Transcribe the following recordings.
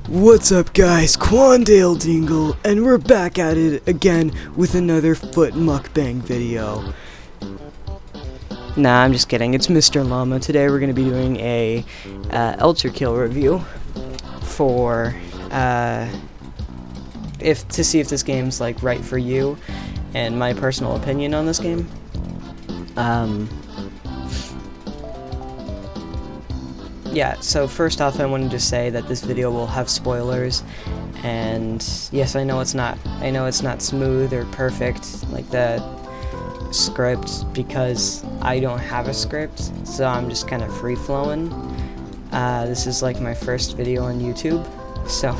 What's up guys, Quandale Dingle, and we're back at it again with another foot mukbang video. Nah, I'm just kidding, it's Mr. Llama. Today we're going to be doing a Ultrakill review for, to see if this game's like right for you, and my personal opinion on this game. Yeah, so first off I wanted to say that this video will have spoilers, and yes, I know it's not smooth or perfect like the script, because I don't have a script, so I'm just kind of free-flowing. This is like my first video on YouTube, so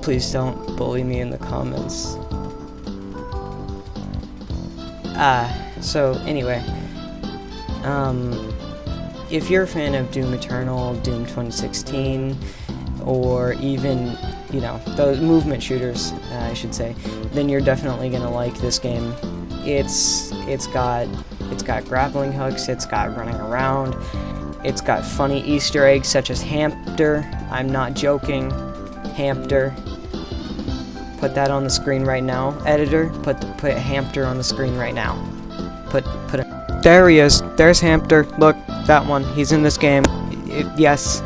please don't bully me in the comments. So anyway, if you're a fan of Doom Eternal, Doom 2016, or even, you know, those movement shooters, I should say, then you're definitely gonna like this game. It's got grappling hooks, it's got running around, it's got funny Easter eggs such as hamster. I'm not joking, hamster. Put that on the screen right now, editor. Put hamster on the screen right now. Put it. There he is. There's hamster. Look, that one. He's in this game. Yes.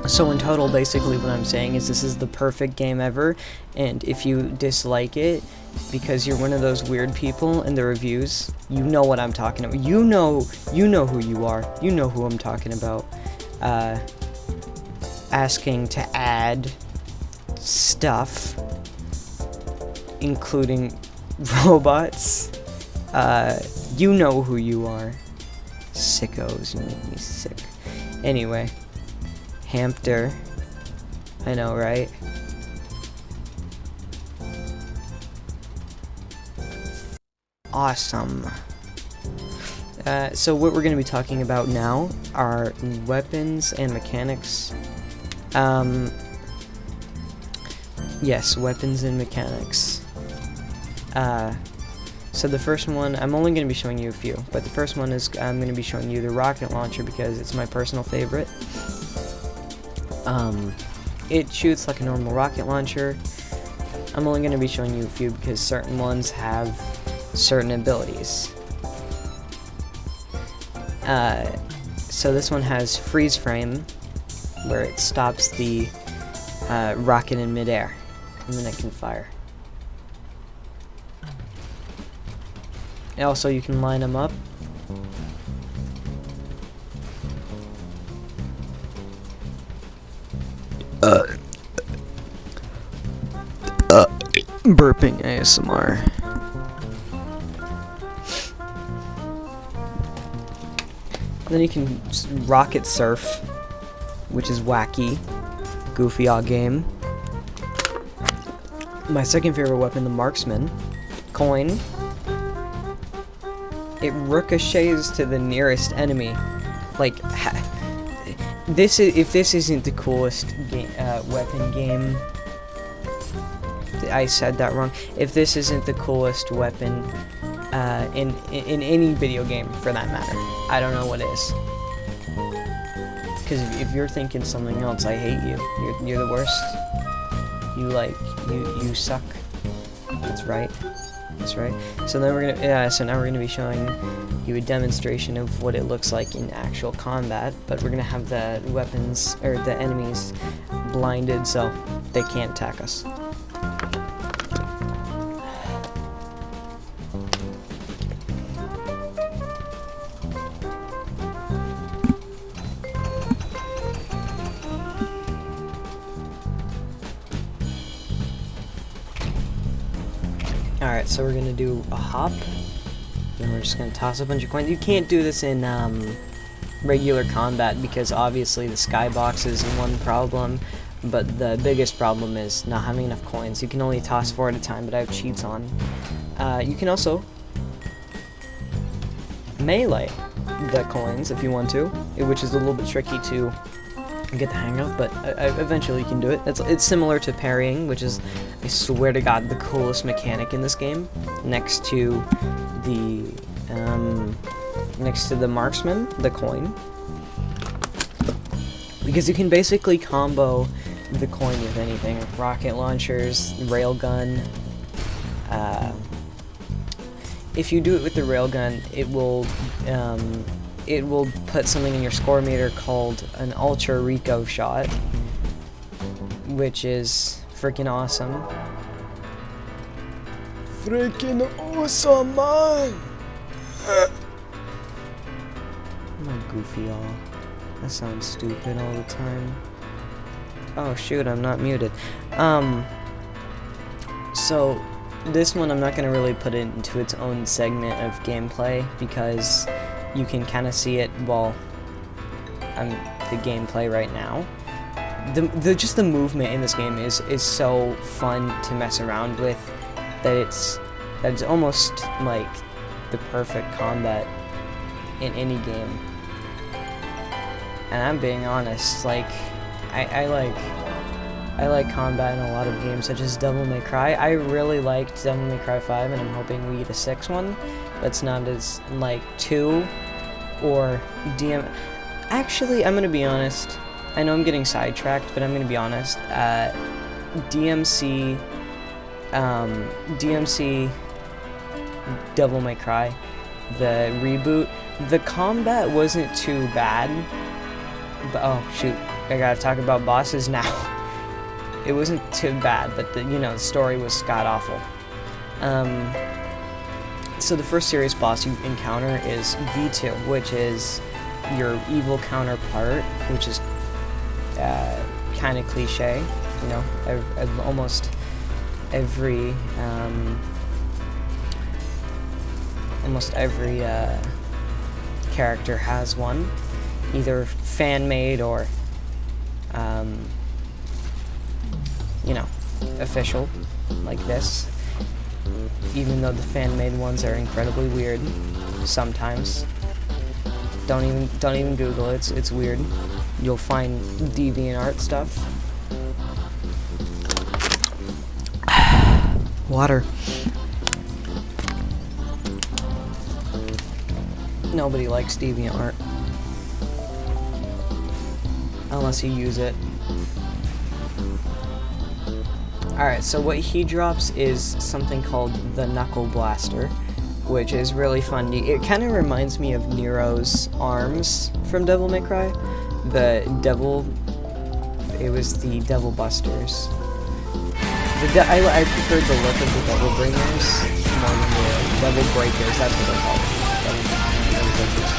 So in total, basically what I'm saying is this is the perfect game ever, and if you dislike it because you're one of those weird people in the reviews, you know what I'm talking about. You know who you are. You know who I'm talking about. Asking to add stuff, including robots. You know who you are. Sickos, you make me sick. Anyway, hamster. I know, right? Awesome. So what we're going to be talking about now are weapons and mechanics. Yes, weapons and mechanics. So the first one, I'm only going to be showing you a few, but the first one is I'm going to be showing you the rocket launcher because it's my personal favorite. It shoots like a normal rocket launcher. I'm only going to be showing you a few because certain ones have certain abilities. So this one has freeze frame, where it stops the rocket in midair, and then it can fire. Also, you can line them up. Burping ASMR. Then you can rocket surf, which is wacky, goofy odd game. My second favorite weapon, the marksman, coin. It ricochets to the nearest enemy. Like, if this isn't the coolest weapon game, I said that wrong. If this isn't the coolest weapon in any video game, for that matter, I don't know what is. Because if you're thinking something else, I hate you. You're the worst. You suck. That's right. That's right. So then we're gonna, so now we're gonna be showing you a demonstration of what it looks like in actual combat, but we're gonna have the weapons, or the enemies, blinded so they can't attack us. Alright, so we're gonna do a hop, and we're just gonna toss a bunch of coins. You can't do this in regular combat because obviously the skybox is one problem, but the biggest problem is not having enough coins. You can only toss 4 at a time, but I have cheats on. You can also melee the coins if you want to, which is a little bit tricky to get the hang of, but eventually you can do it. It's similar to parrying, which is, I swear to God, the coolest mechanic in this game, next to the marksman, the coin. because you can basically combo the coin with anything. Rocket launchers, railgun. If you do it with the railgun, it will put something in your score meter called an Ultra Rico shot, which is freaking awesome. Freaking awesome, man! I'm a goofy all. That sounds stupid all the time. Oh shoot, I'm not muted. So this one I'm not going to really put it into its own segment of gameplay because you can kind of see it while I'm the gameplay right now. Just the movement in this game is so fun to mess around with that it's almost like the perfect combat in any game. And I'm being honest, like I like combat in a lot of games such as Devil May Cry. I really liked Devil May Cry 5 and I'm hoping we get a 6 one that's not as like 2 or DM. Actually, I'm gonna be honest. I know I'm getting sidetracked, but I'm gonna be honest. DMC Devil May Cry, the reboot, the combat wasn't too bad. But oh shoot, I gotta talk about bosses now. It wasn't too bad, but the story was god awful. So the first serious boss you encounter is V2, which is your evil counterpart, which is kind of cliche, almost every character has one, either fan-made or official, like this. Even though the fan-made ones are incredibly weird sometimes. Don't even Google it. It's weird. You'll find DeviantArt stuff. Water. Nobody likes DeviantArt unless you use it. Alright, so what he drops is something called the Knuckle Blaster, which is really fun. It kind of reminds me of Nero's arms from Devil May Cry. It was the Devil Busters. I preferred the look of the Devil Bringers more than the Devil Breakers, that's what they're called. Devil Breakers.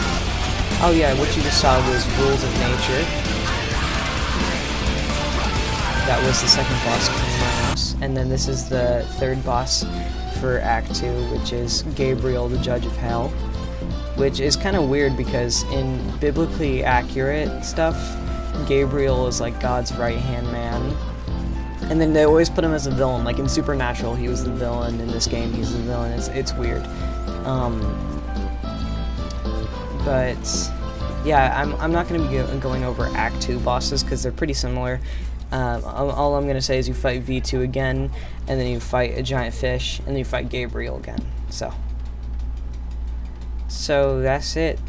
Oh yeah, what you just saw was Rules of Nature. That was the second boss in my house. And then this is the third boss for Act 2, which is Gabriel, the Judge of Hell. Which is kind of weird because in biblically accurate stuff, Gabriel is like God's right-hand man. And then they always put him as a villain. Like in Supernatural, he was the villain. In this game, he's the villain. It's weird. But yeah, I'm not going to be going over Act 2 bosses because they're pretty similar. All I'm going to say is you fight V2 again, and then you fight a giant fish, and then you fight Gabriel again. So that's it.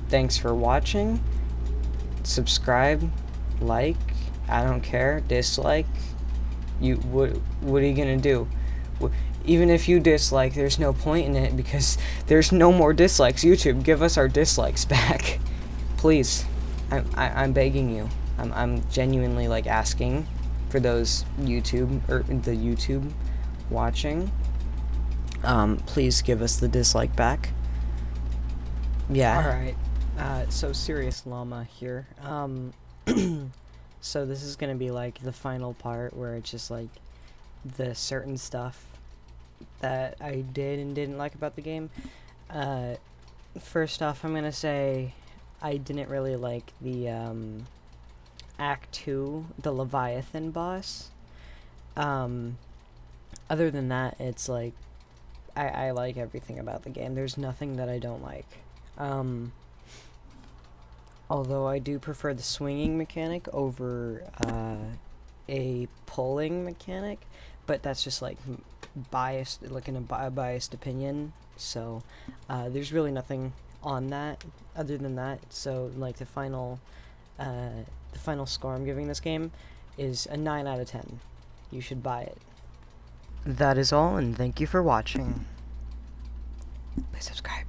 Thanks for watching. Subscribe, like, I don't care, dislike. What are you going to do? Even if you dislike, there's no point in it because there's no more dislikes. YouTube, give us our dislikes back. Please. I'm begging you. I'm genuinely like asking for those YouTube watching. Please give us the dislike back. Yeah. Alright. So Serious Llama here. So this is gonna be like the final part where it's just like the certain stuff that I did and didn't like about the game. First off, I'm gonna say I didn't really like the Act 2, the Leviathan boss. Other than that, it's like I like everything about the game. There's nothing that I don't like. Although I do prefer the swinging mechanic over a pulling mechanic, but that's just like biased, like in a biased opinion. So there's really nothing on that other than that. So like the final the final score I'm giving this game is a 9 out of 10. You should buy it. That is all, and thank you for watching. Please subscribe.